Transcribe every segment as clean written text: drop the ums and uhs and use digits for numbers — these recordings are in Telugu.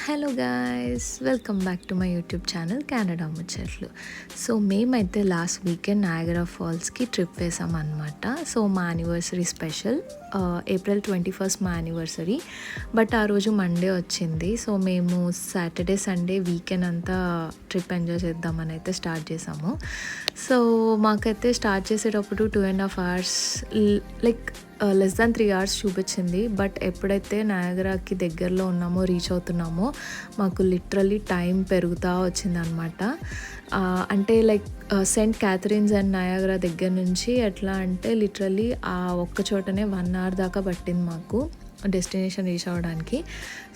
Hello guys, welcome back to my YouTube channel Canada ముచ్చట్లు. సో మేమైతే లాస్ట్ వీకెండ్ నయాగరా ఫాల్స్కి ట్రిప్ వేసామన్నమాట. సో మా యానివర్సరీ స్పెషల్ ఏప్రిల్ 21 మా యానివర్సరీ. బట్ ఆ రోజు మండే వచ్చింది. సో మేము సాటర్డే సండే వీకెండ్ అంతా ట్రిప్ ఎంజాయ్ చేద్దామని అయితే స్టార్ట్ చేసాము. సో మాకైతే స్టార్ట్ చేసేటప్పుడు 2.5 hours like less than 3 hours చూపించింది. బట్ ఎప్పుడైతే నయాగరాకి దగ్గరలో ఉన్నామో, రీచ్ అవుతున్నామో, మాకు లిటరల్లీ టైం పెరుగుతూ వచ్చిందనమాట. అంటే లైక్ సెయింట్ క్యాథరిన్స్ అండ్ నయాగరా దగ్గర నుంచి ఎట్లా అంటే లిటరల్లీ ఆ ఒక్క చోటనే 1 hour దాకా పట్టింది మాకు డెస్టినేషన్ రీచ్ అవ్వడానికి.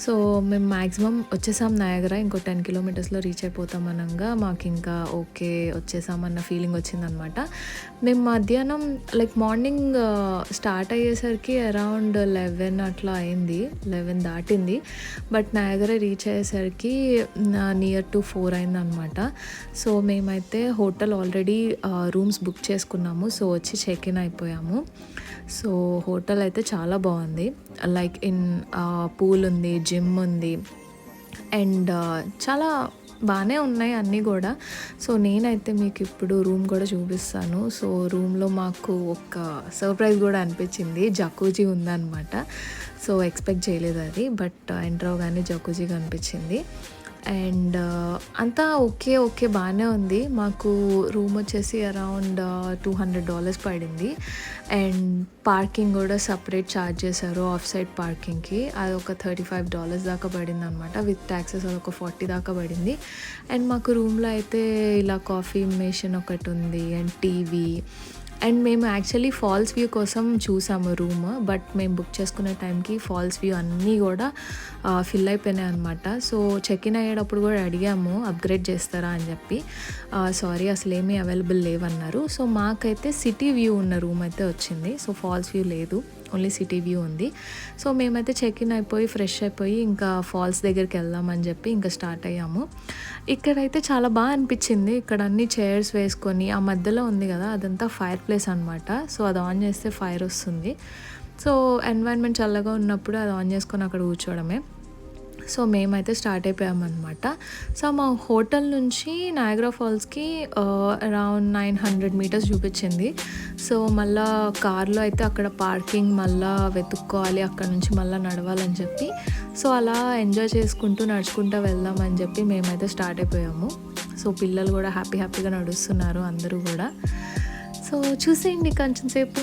సో మేము మ్యాక్సిమం వచ్చేసాం నయాగరా, ఇంకో 10 kilometers రీచ్ అయిపోతాం అనగా మాకు ఇంకా ఓకే వచ్చేసామన్న ఫీలింగ్ వచ్చిందనమాట. మేము మధ్యాహ్నం లైక్ మార్నింగ్ స్టార్ట్ అయ్యేసరికి అరౌండ్ 11 అట్లా అయింది, 11 దాటింది. బట్ నయాగరా రీచ్ అయ్యేసరికి నియర్ టు 4 అయిందనమాట. సో మేమైతే హోటల్ ఆల్రెడీ రూమ్స్ బుక్ చేసుకున్నాము. సో వచ్చి చెక్ ఇన్ అయిపోయాము. సో హోటల్ అయితే చాలా బాగుంది. లైక్ ఇన్ పూల్ ఉంది, జిమ్ ఉంది, అండ్ చాలా బాగానే ఉన్నాయి అన్నీ కూడా. సో నేనైతే మీకు ఇప్పుడు రూమ్ కూడా చూపిస్తాను. సో రూమ్లో మాకు ఒక సర్ప్రైజ్ కూడా అనిపించింది, జకూజీ ఉందన్నమాట. సో ఎక్స్పెక్ట్ చేయలేదు అది, బట్ ఎంటర్ అవగానే జకూజీ కనిపించింది. అండ్ అంతా ఓకే బాగానే ఉంది. మాకు రూమ్ వచ్చేసి అరౌండ్ $200 పడింది. అండ్ పార్కింగ్ కూడా సపరేట్ ఛార్జ్ చేశారు ఆఫ్ సైడ్ పార్కింగ్కి. అది ఒక $35 దాకా పడింది అనమాట. విత్ ట్యాక్సెస్ అది ఒక 40 దాకా పడింది. అండ్ మాకు రూమ్లో అయితే ఇలా కాఫీ మెషిన్ ఒకటి ఉంది అండ్ టీవీ. అండ్ మేము యాక్చువల్లీ ఫాల్స్ వ్యూ కోసం చూసాము రూమ్, బట్ మేము బుక్ చేసుకునే టైంకి ఫాల్స్ వ్యూ అన్నీ కూడా ఫిల్ అయిపోయినాయి అనమాట. సో చెక్ ఇన్ అయ్యేటప్పుడు కూడా అడిగాము అప్గ్రేడ్ చేస్తారా అని చెప్పి. సారీ, అసలు ఏమీ అవైలబుల్ లేవన్నారు. సో మాకైతే సిటీ వ్యూ ఉన్న రూమ్ అయితే వచ్చింది. సో ఫాల్స్ వ్యూ లేదు, ఓన్లీ సిటీ వ్యూ ఉంది. సో మేమైతే చెక్ ఇన్ అయిపోయి ఫ్రెష్ అయిపోయి ఇంకా ఫాల్స్ దగ్గరికి వెళ్దామని చెప్పి ఇంకా స్టార్ట్ అయ్యాము. ఇక్కడైతే చాలా బాగా అనిపించింది. ఇక్కడ అన్ని చైర్స్ వేసుకొని ఆ మధ్యలో ఉంది కదా, అదంతా ఫైర్ ప్లేస్ అనమాట. సో అది ఆన్ చేస్తే ఫైర్ వస్తుంది. సో ఎన్వైరన్మెంట్ చల్లగా ఉన్నప్పుడు అది ఆన్ చేసుకొని అక్కడ కూర్చోవడమే. సో మేమైతే స్టార్ట్ అయిపోయామన్నమాట. సో మా హోటల్ నుంచి నయాగరా ఫాల్స్కి అరౌండ్ 900 meters చూపించింది. సో మళ్ళీ కార్లో అయితే అక్కడ పార్కింగ్ మళ్ళీ వెతుక్కోవాలి, అక్కడ నుంచి మళ్ళీ నడవాలని చెప్పి. సో అలా ఎంజాయ్ చేసుకుంటూ నడుచుకుంటూ వెళ్దామని చెప్పి మేమైతే స్టార్ట్ అయిపోయాము. సో పిల్లలు కూడా హ్యాపీగా నడుస్తున్నారు అందరూ కూడా. సో చూసేయండి కొంచెం సేపు.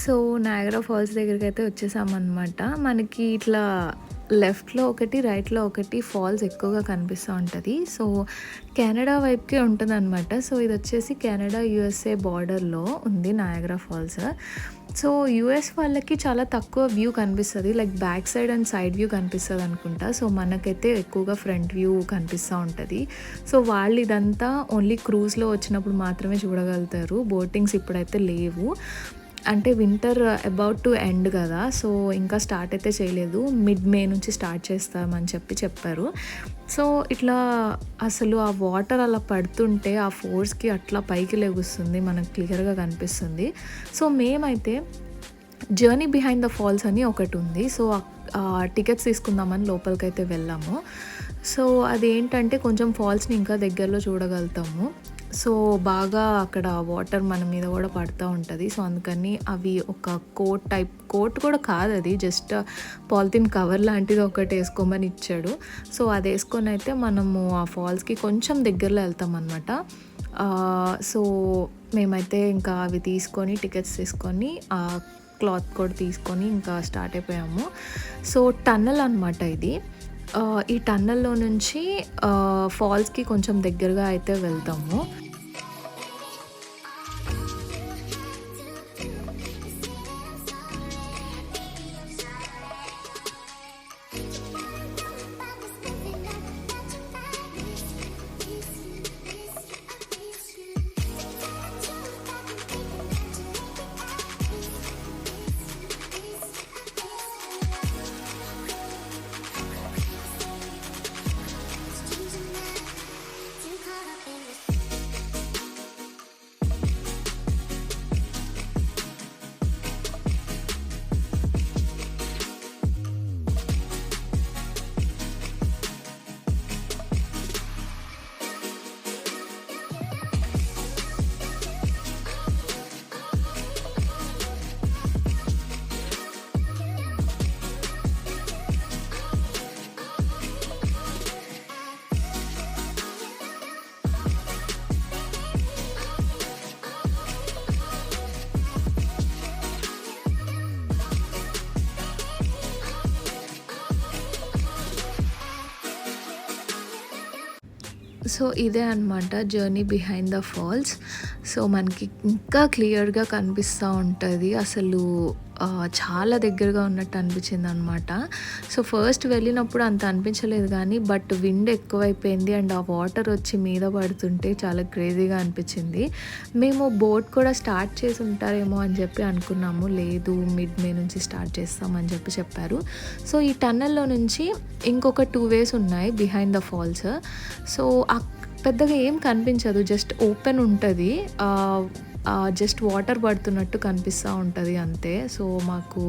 సో నయాగరా ఫాల్స్ దగ్గరికి అయితే వచ్చేసామన్నమాట. మనకి ఇట్లా లెఫ్ట్లో ఒకటి, రైట్లో ఒకటి ఫాల్స్ ఎక్కువగా కనిపిస్తూ ఉంటుంది. సో కెనడా వైపుకే ఉంటుంది అనమాట. సో ఇది వచ్చేసి కెనడా USA బార్డర్లో ఉంది నయాగరా ఫాల్స్. సో యూఎస్ వాళ్ళకి చాలా తక్కువ వ్యూ కనిపిస్తుంది, like back side and side view కనిపిస్తుంది అనుకుంటా. సో మనకైతే ఎక్కువగా ఫ్రంట్ వ్యూ కనిపిస్తూ ఉంటుంది. సో వాళ్ళు ఇదంతా ఓన్లీ క్రూజ్లో వచ్చినప్పుడు మాత్రమే చూడగలుగుతారు. బోటింగ్స్ ఇప్పుడైతే లేవు, అంటే వింటర్ అబౌట్ టు ఎండ్ కదా. సో ఇంకా స్టార్ట్ అయితే చేయలేదు, mid-May నుంచి స్టార్ట్ చేస్తామని చెప్పారు. సో ఇట్లా అసలు ఆ వాటర్ అలా పడుతుంటే ఆ ఫోర్స్కి అట్లా పైకి లెగుస్తుంది, మనకు క్లియర్గా కనిపిస్తుంది. సో మేమైతే జర్నీ బిహైండ్ ద ఫాల్స్ అని ఒకటి ఉంది. సో టికెట్స్ తీసుకుందామని లోపలికైతే వెళ్ళాము. సో అదేంటంటే కొంచెం ఫాల్స్ని ఇంకా దగ్గరలో చూడగలుగుతాము. సో బాగా అక్కడ వాటర్ మన మీద కూడా పడుతూ ఉంటుంది. సో అందుకని అవి ఒక కోట్ కూడా కాదు, అది జస్ట్ పాలిథిన్ కవర్ లాంటిది ఒకటి వేసుకోమని ఇచ్చాడు. సో అది వేసుకొని అయితే మనము ఆ ఫాల్స్కి కొంచెం దగ్గరలో వెళ్తాం అనమాట. సో మేమైతే ఇంకా అవి తీసుకొని టికెట్స్ తీసుకొని క్లాత్ కూడా తీసుకొని ఇంకా స్టార్ట్ అయిపోయాము. సో టన్నల్ అనమాట ఇది. ఈ టన్నల్లో నుంచి ఫాల్స్కి కొంచెం దగ్గరగా అయితే వెళ్తాము. సో ఇదే అనమాట journey behind the false. So మనకి ఇంకా క్లియర్గా కనిపిస్తూ ఉంటుంది. అసలు చాలా దగ్గరగా ఉన్నట్టు అనిపించింది అనమాట. సో ఫస్ట్ వెళ్ళినప్పుడు అంత అనిపించలేదు కానీ బట్ విండ్ ఎక్కువైపోయింది అండ్ ఆ వాటర్ వచ్చి మీద పడుతుంటే చాలా క్రేజీగా అనిపించింది. మేము బోట్ కూడా స్టార్ట్ చేసి ఉంటారేమో అని చెప్పి అనుకున్నాము. లేదు, మిడ్ మే నుంచి స్టార్ట్ చేస్తామని చెప్పారు. సో ఈ టన్నల్లో నుంచి ఇంకొక 2 ways ఉన్నాయి బిహైండ్ ద ఫాల్స్. సో పెద్దగా ఏం కనిపించదు, జస్ట్ ఓపెన్ ఉంటుంది, జస్ట్ వాటర్ పడుతున్నట్టు కనిపిస్తూ ఉంటుంది అంతే. సో మాకు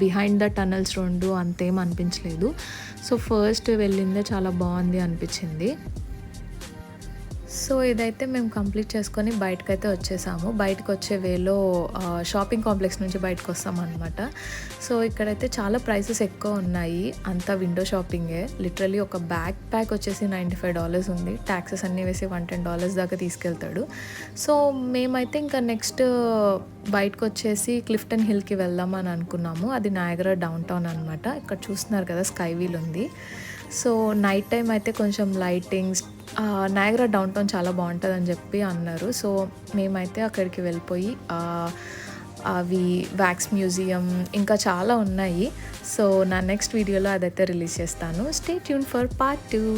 బిహైండ్ ద టనల్స్ 2 అంతేం అనిపించలేదు. సో ఫస్ట్ వెళ్ళిందే చాలా బాగుంది అనిపించింది. సో ఇదైతే మేము కంప్లీట్ చేసుకొని బయటకైతే వచ్చేసాము. బయటకు వచ్చే వేలో షాపింగ్ కాంప్లెక్స్ నుంచి బయటకు వస్తామన్నమాట. సో ఇక్కడైతే చాలా ప్రైసెస్ ఎక్కువ ఉన్నాయి, అంతా విండో షాపింగే. లిటరలీ ఒక బ్యాక్ ప్యాక్ వచ్చేసి $95 ఉంది, ట్యాక్సెస్ అన్నీ వేసి $110 దాకా తీసుకెళ్తాడు. సో మేమైతే ఇంకా నెక్స్ట్ బయటకు వచ్చేసి క్లిఫ్టన్ హిల్కి వెళ్దామని అనుకున్నాము. అది నయాగరా డౌన్ టౌన్ అనమాట. ఇక్కడ చూస్తున్నారు కదా, స్కై వీల్ ఉంది. సో నైట్ టైం అయితే కొంచెం లైటింగ్స్, నయాగరా డౌన్ టౌన్ చాలా బాగుంటుందని చెప్పి అన్నారు. సో మేమైతే అక్కడికి వెళ్ళిపోయి అవి వ్యాక్స్ మ్యూజియం ఇంకా చాలా ఉన్నాయి. సో నా నెక్స్ట్ వీడియోలో అదైతే రిలీజ్ చేస్తాను. Stay tune for part 2.